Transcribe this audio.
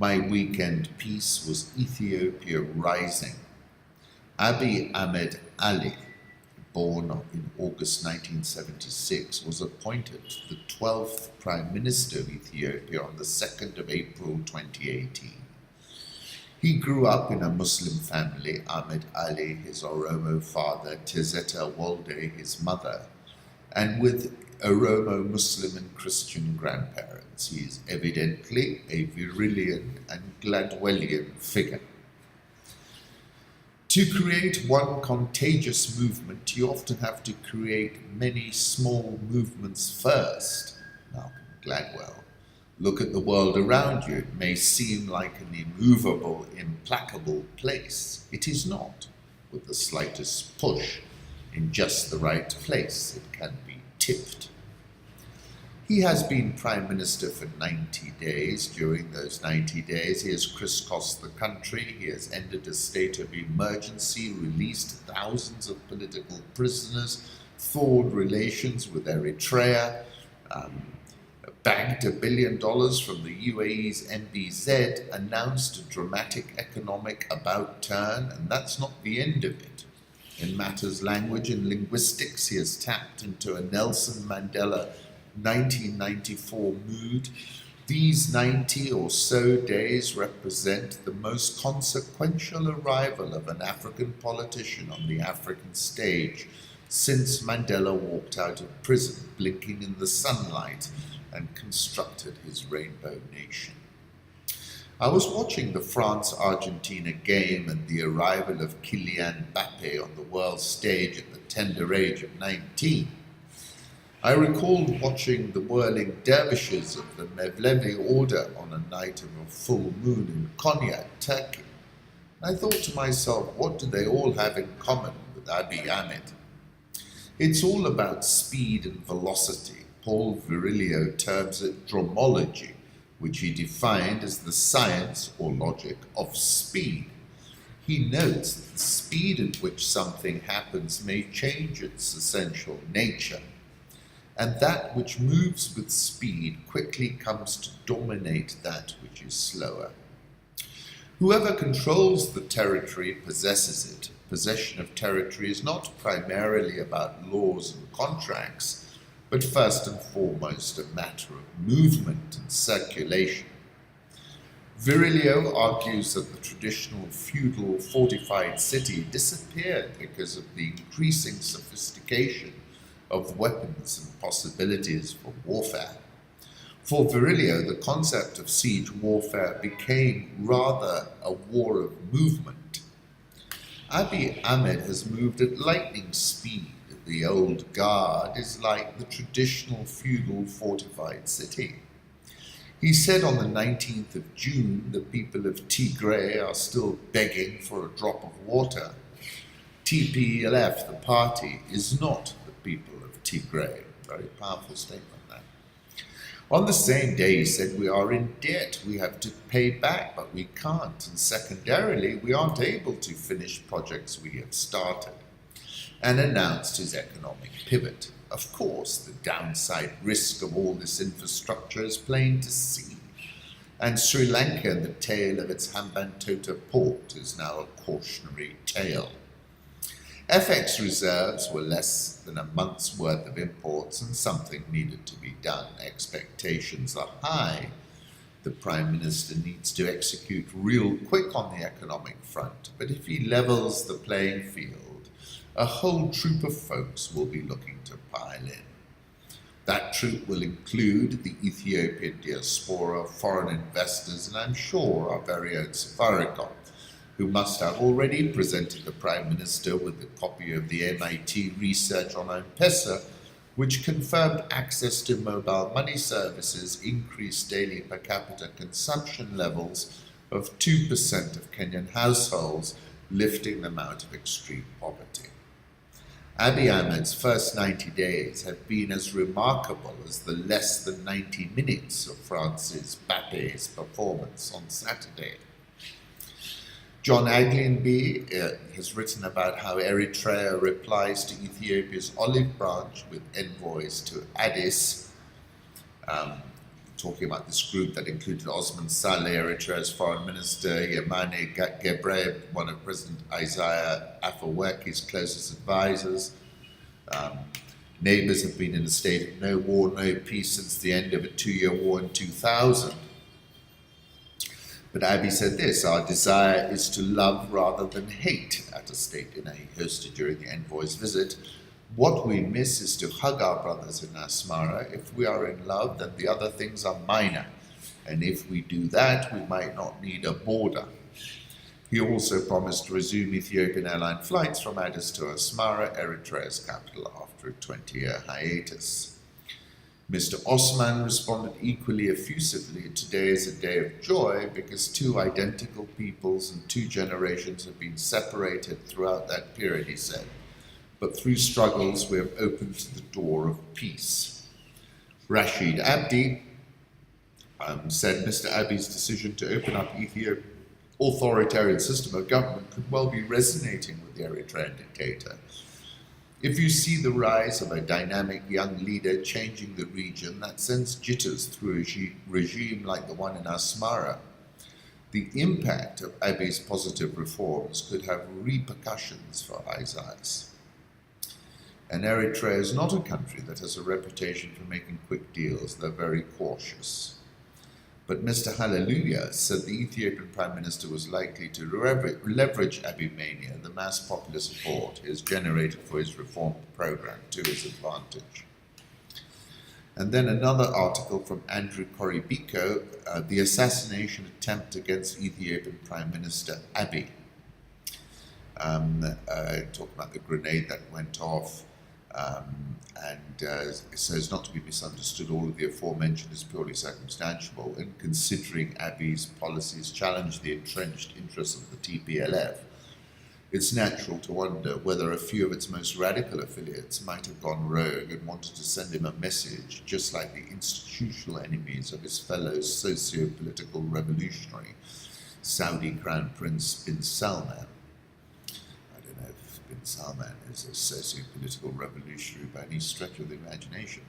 My weekend piece was Ethiopia Rising. Abiy Ahmed Ali, born in August 1976, was appointed the 12th Prime Minister of Ethiopia on the 2nd of April 2018. He grew up in a Muslim family, Ahmed Ali, his Oromo father, Tizeta Walde, his mother, and with Oromo Muslim and Christian grandparents. He is evidently a Virillian and Gladwellian figure. To create one contagious movement, you often have to create many small movements first. Malcolm Gladwell. Look at the world around you. It may seem like an immovable, implacable place. It is not. With the slightest push in just the right place, it can be tipped. He has been Prime Minister for 90 days. During those 90 days, he has crisscrossed the country. He has ended a state of emergency, released thousands of political prisoners, thawed relations with Eritrea, bagged $1 billion from the UAE's MBZ, announced a dramatic economic about-turn, and that's not the end of it. In matters language and linguistics, he has tapped into a Nelson Mandela 1994 mood. These 90 or so days represent the most consequential arrival of an African politician on the African stage since Mandela walked out of prison, blinking in the sunlight, and constructed his rainbow nation. I was watching the France-Argentina game and the arrival of Kylian Mbappé on the world stage at the tender age of 19. I recalled watching the whirling dervishes of the Mevlevi order on a night of a full moon in Konya, Turkey. I thought to myself, what do they all have in common with Abiy Ahmed? It's all about speed and velocity. Paul Virilio terms it dromology, which he defined as the science or logic of speed. He notes that the speed at which something happens may change its essential nature, and that which moves with speed quickly comes to dominate that which is slower. Whoever controls the territory possesses it. Possession of territory is not primarily about laws and contracts, but first and foremost a matter of movement and circulation. Virilio argues that the traditional feudal fortified city disappeared because of the increasing sophistication of weapons and possibilities for warfare. For Virilio, the concept of siege warfare became rather a war of movement. Abiy Ahmed has moved at lightning speed. The old guard is like the traditional feudal fortified city. He said on the 19th of June the people of Tigray are still begging for a drop of water. TPLF, the party, is not the people of Tigray. Very powerful statement there. On the same day, he said, we are in debt, we have to pay back, but we can't. And secondarily, we aren't able to finish projects we have started. And announced his economic pivot. Of course, the downside risk of all this infrastructure is plain to see. And Sri Lanka and the tale of its Hambantota port is now a cautionary tale. FX reserves were less than a month's worth of imports, and something needed to be done. Expectations are high. The Prime Minister needs to execute real quick on the economic front, but if he levels the playing field, a whole troop of folks will be looking to pile in. That troop will include the Ethiopian diaspora, foreign investors, and I'm sure our very own Safaricom, who must have already presented the Prime Minister with a copy of the MIT research on M-Pesa, which confirmed access to mobile money services increased daily per capita consumption levels of 2% of Kenyan households, lifting them out of extreme poverty. Abiy Ahmed's first 90 days have been as remarkable as the less than 90 minutes of Francis Mbappé's performance on Saturday. John Aglionby has written about how Eritrea replies to Ethiopia's olive branch with envoys to Addis talking about this group that included Osman Saleh, Eritrea's foreign minister, Yemane Gebre, one of President Isaiah Afewerki's closest advisors. Neighbors have been in a state of no war, no peace since the end of a 2-year war in 2000. But Abiy said this: our desire is to love rather than hate, at a state dinner he hosted during the envoy's visit. What we miss is to hug our brothers in Asmara. If we are in love, then the other things are minor. And if we do that, we might not need a border. He also promised to resume Ethiopian airline flights from Addis to Asmara, Eritrea's capital, after a 20-year hiatus. Mr. Osman responded equally effusively: today is a day of joy because 2 identical peoples and 2 generations have been separated throughout that period, he said. But through struggles, we have opened the door of peace. Rashid Abdi said Mr. Abiy's decision to open up Ethiopia's authoritarian system of government could well be resonating with the Eritrean dictator. If you see the rise of a dynamic young leader changing the region, that sends jitters through a regime like the one in Asmara. The impact of Abiy's positive reforms could have repercussions for ISIS. And Eritrea is not a country that has a reputation for making quick deals. They're very cautious. But Mr. Hallelujah said the Ethiopian Prime Minister was likely to leverage Abiy mania, the mass popular support he has generated for his reform program, to his advantage. And then another article from Andrew Koribiko, the assassination attempt against Ethiopian Prime Minister Abiy. Talking about the grenade that went off. So as not to be misunderstood, all of the aforementioned is purely circumstantial, and considering Abiy's policies challenge the entrenched interests of the TPLF, it's natural to wonder whether a few of its most radical affiliates might have gone rogue and wanted to send him a message, just like the institutional enemies of his fellow socio-political revolutionary, Saudi Crown Prince bin Salman. Bin Salman is a socio-political revolutionary by any stretch of the imagination.